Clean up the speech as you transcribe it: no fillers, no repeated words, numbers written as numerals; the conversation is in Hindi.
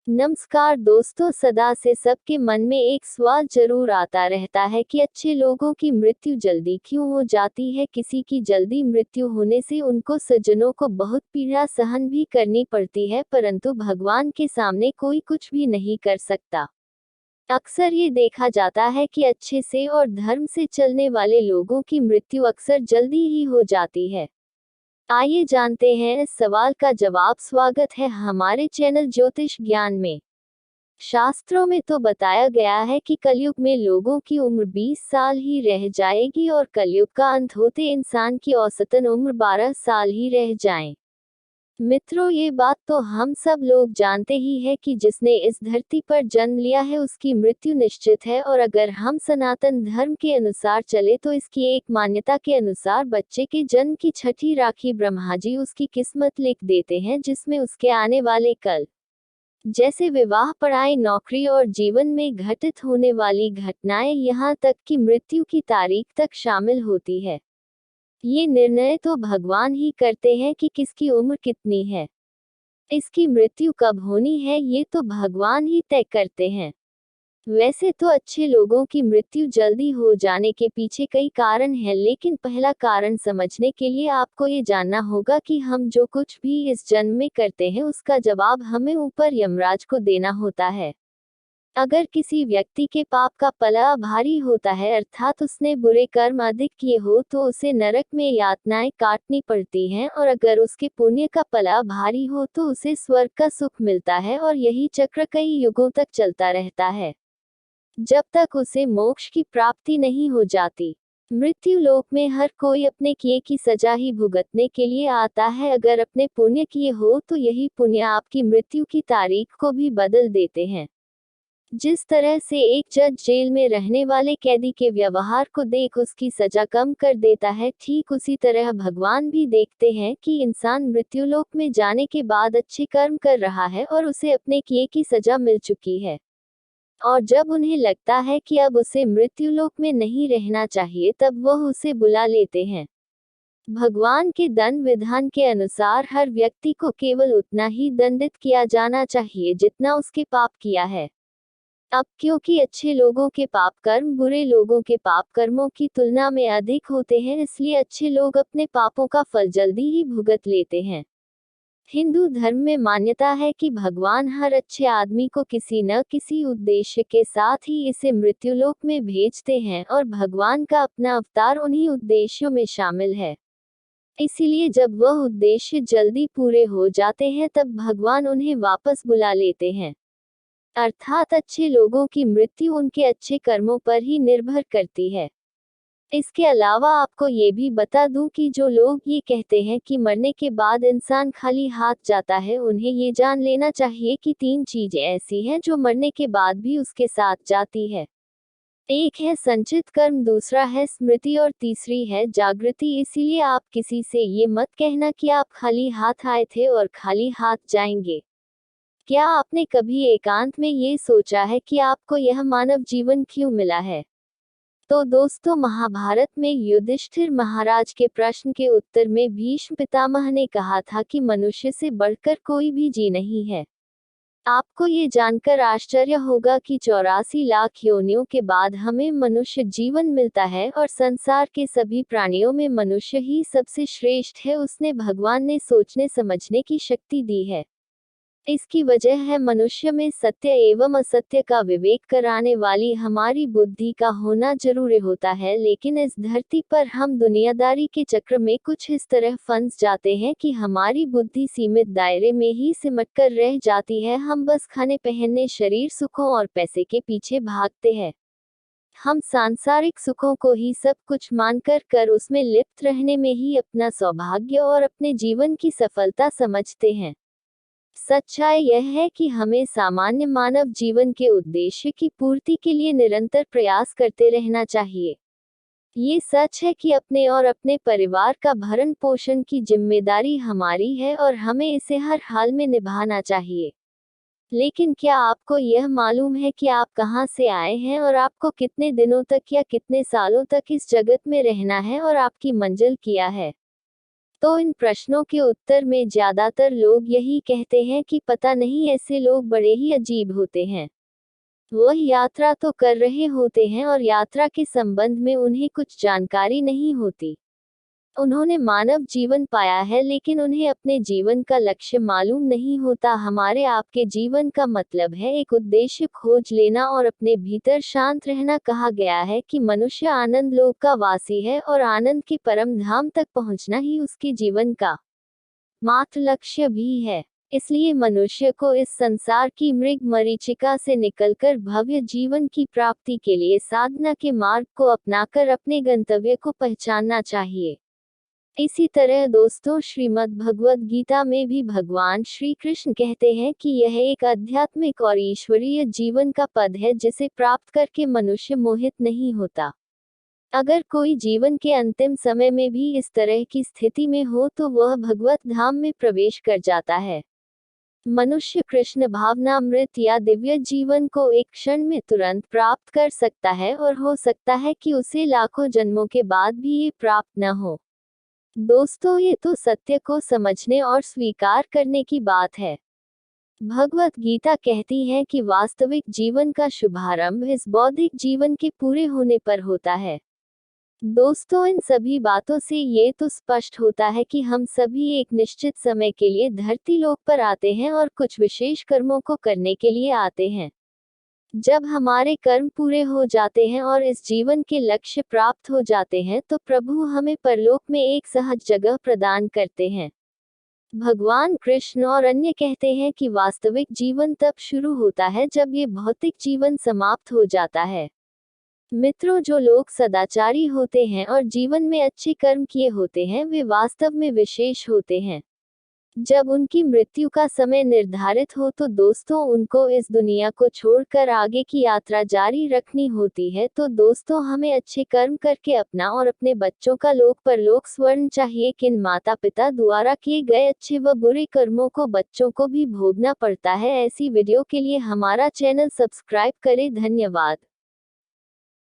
नमस्कार दोस्तों, सदा से सबके मन में एक सवाल जरूर आता रहता है कि अच्छे लोगों की मृत्यु जल्दी क्यों हो जाती है। किसी की जल्दी मृत्यु होने से उनको सज्जनों को बहुत पीड़ा सहन भी करनी पड़ती है, परंतु भगवान के सामने कोई कुछ भी नहीं कर सकता। अक्सर ये देखा जाता है कि अच्छे से और धर्म से चलने वाले लोगों की मृत्यु अक्सर जल्दी ही हो जाती है। आइए जानते हैं इस सवाल का जवाब। स्वागत है हमारे चैनल ज्योतिष ज्ञान में। शास्त्रों में तो बताया गया है कि कलयुग में लोगों की उम्र 20 साल ही रह जाएगी और कलयुग का अंत होते इंसान की औसतन उम्र 12 साल ही रह जाए। मित्रों, ये बात तो हम सब लोग जानते ही है कि जिसने इस धरती पर जन्म लिया है उसकी मृत्यु निश्चित है, और अगर हम सनातन धर्म के अनुसार चले तो इसकी एक मान्यता के अनुसार बच्चे के जन्म की छठी राखी ब्रह्मा जी उसकी किस्मत लिख देते हैं, जिसमें उसके आने वाले कल जैसे विवाह, पढ़ाई, नौकरी और जीवन में घटित होने वाली घटनाएं, यहाँ तक कि मृत्यु की तारीख तक शामिल होती है। ये निर्णय तो भगवान ही करते हैं कि किसकी उम्र कितनी है। इसकी मृत्यु कब होनी है ये तो भगवान ही तय करते हैं। वैसे तो अच्छे लोगों की मृत्यु जल्दी हो जाने के पीछे कई कारण हैं, लेकिन पहला कारण समझने के लिए आपको ये जानना होगा कि हम जो कुछ भी इस जन्म में करते हैं उसका जवाब हमें ऊपर यमराज को देना होता है। अगर किसी व्यक्ति के पाप का पलड़ा भारी होता है, अर्थात उसने बुरे कर्म अधिक किए हो, तो उसे नरक में यातनाएं काटनी पड़ती हैं, और अगर उसके पुण्य का पलड़ा भारी हो तो उसे स्वर्ग का सुख मिलता है, और यही चक्र कई युगों तक चलता रहता है, जब तक उसे मोक्ष की प्राप्ति नहीं हो जाती। मृत्यु लोक में हर कोई अपने किए की सजा ही भुगतने के लिए आता है। अगर अपने पुण्य किए हो तो यही पुण्य आपकी मृत्यु की तारीख को भी बदल देते हैं। जिस तरह से एक जज जेल में रहने वाले कैदी के व्यवहार को देख उसकी सजा कम कर देता है, ठीक उसी तरह भगवान भी देखते हैं कि इंसान मृत्युलोक में जाने के बाद अच्छे कर्म कर रहा है और उसे अपने किए की सजा मिल चुकी है, और जब उन्हें लगता है कि अब उसे मृत्युलोक में नहीं रहना चाहिए, तब वह उसे बुला लेते हैं। भगवान के दंड विधान के अनुसार हर व्यक्ति को केवल उतना ही दंडित किया जाना चाहिए जितना उसके पाप किया है। अब क्योंकि अच्छे लोगों के पाप कर्म बुरे लोगों के पाप कर्मों की तुलना में अधिक होते हैं, इसलिए अच्छे लोग अपने पापों का फल जल्दी ही भुगत लेते हैं। हिंदू धर्म में मान्यता है कि भगवान हर अच्छे आदमी को किसी न किसी उद्देश्य के साथ ही इसे मृत्युलोक में भेजते हैं, और भगवान का अपना अवतार उन्हीं उद्देश्यों में शामिल है। इसीलिए जब वह उद्देश्य जल्दी पूरे हो जाते हैं तब भगवान उन्हें वापस बुला लेते हैं। अर्थात अच्छे लोगों की मृत्यु उनके अच्छे कर्मों पर ही निर्भर करती है। इसके अलावा आपको ये भी बता दूं कि जो लोग ये कहते हैं कि मरने के बाद इंसान खाली हाथ जाता है, उन्हें ये जान लेना चाहिए कि 3 चीजें ऐसी हैं जो मरने के बाद भी उसके साथ जाती है। एक है संचित कर्म, दूसरा है स्मृति और तीसरी है जागृति। इसीलिए आप किसी से ये मत कहना कि आप खाली हाथ आए थे और खाली हाथ जाएंगे। क्या आपने कभी एकांत में ये सोचा है कि आपको यह मानव जीवन क्यों मिला है? तो दोस्तों, महाभारत में युधिष्ठिर महाराज के प्रश्न के उत्तर में भीष्म पितामह ने कहा था कि मनुष्य से बढ़कर कोई भी जी नहीं है। आपको ये जानकर आश्चर्य होगा कि 84 लाख योनियों के बाद हमें मनुष्य जीवन मिलता है, और संसार के सभी प्राणियों में मनुष्य ही सबसे श्रेष्ठ है। उसने भगवान ने सोचने समझने की शक्ति दी है। इसकी वजह है मनुष्य में सत्य एवं असत्य का विवेक कराने वाली हमारी बुद्धि का होना जरूरी होता है। लेकिन इस धरती पर हम दुनियादारी के चक्र में कुछ इस तरह फंस जाते हैं कि हमारी बुद्धि सीमित दायरे में ही सिमटकर रह जाती है। हम बस खाने पहनने, शरीर सुखों और पैसे के पीछे भागते हैं। हम सांसारिक सुखों को ही सब कुछ मानकर उसमें लिप्त रहने में ही अपना सौभाग्य और अपने जीवन की सफलता समझते हैं। सच्चाई यह है कि हमें सामान्य मानव जीवन के उद्देश्य की पूर्ति के लिए निरंतर प्रयास करते रहना चाहिए। ये सच है कि अपने और अपने परिवार का भरण पोषण की जिम्मेदारी हमारी है और हमें इसे हर हाल में निभाना चाहिए। लेकिन क्या आपको यह मालूम है कि आप कहां से आए हैं और आपको कितने दिनों तक या कितने सालों तक इस जगत में रहना है और आपकी मंजिल क्या है? तो इन प्रश्नों के उत्तर में ज्यादातर लोग यही कहते हैं कि पता नहीं, ऐसे लोग बड़े ही अजीब होते हैं। वह यात्रा तो कर रहे होते हैं और यात्रा के संबंध में उन्हें कुछ जानकारी नहीं होती। उन्होंने मानव जीवन पाया है लेकिन उन्हें अपने जीवन का लक्ष्य मालूम नहीं होता। हमारे आपके जीवन का मतलब है एक उद्देश्य खोज लेना और अपने भीतर शांत रहना। कहा गया है कि मनुष्य आनंद लोक का वासी है और आनंद के परम धाम तक पहुंचना ही उसके जीवन का मात्र लक्ष्य भी है। इसलिए मनुष्य को इस संसार की मृग मरीचिका से निकलकर भव्य जीवन की प्राप्ति के लिए साधना के मार्ग को अपनाकर अपने गंतव्य को पहचानना चाहिए। इसी तरह दोस्तों, श्रीमद् भगवद गीता में भी भगवान श्री कृष्ण कहते हैं कि यह एक आध्यात्मिक और ईश्वरीय जीवन का पद है जिसे प्राप्त करके मनुष्य मोहित नहीं होता। अगर कोई जीवन के अंतिम समय में भी इस तरह की स्थिति में हो तो वह भगवत धाम में प्रवेश कर जाता है। मनुष्य कृष्ण भावनामृत या दिव्य जीवन को एक क्षण में तुरंत प्राप्त कर सकता है और हो सकता है कि उसे लाखों जन्मों के बाद भी ये प्राप्त न हो। दोस्तों, ये तो सत्य को समझने और स्वीकार करने की बात है। भगवत गीता कहती है कि वास्तविक जीवन का शुभारंभ इस बौद्धिक जीवन के पूरे होने पर होता है। दोस्तों, इन सभी बातों से ये तो स्पष्ट होता है कि हम सभी एक निश्चित समय के लिए धरती लोक पर आते हैं और कुछ विशेष कर्मों को करने के लिए आते हैं। जब हमारे कर्म पूरे हो जाते हैं और इस जीवन के लक्ष्य प्राप्त हो जाते हैं तो प्रभु हमें परलोक में एक सहज जगह प्रदान करते हैं। भगवान कृष्ण और अन्य कहते हैं कि वास्तविक जीवन तब शुरू होता है जब ये भौतिक जीवन समाप्त हो जाता है। मित्रों, जो लोग सदाचारी होते हैं और जीवन में अच्छे कर्म किए होते हैं वे वास्तव में विशेष होते हैं। जब उनकी मृत्यु का समय निर्धारित हो तो दोस्तों उनको इस दुनिया को छोड़कर आगे की यात्रा जारी रखनी होती है। तो दोस्तों, हमें अच्छे कर्म करके अपना और अपने बच्चों का लोक परलोक स्वर्ण चाहिए। किन माता पिता द्वारा किए गए अच्छे व बुरे कर्मों को बच्चों को भी भोगना पड़ता है। ऐसी वीडियो के लिए हमारा चैनल सब्सक्राइब करें। धन्यवाद।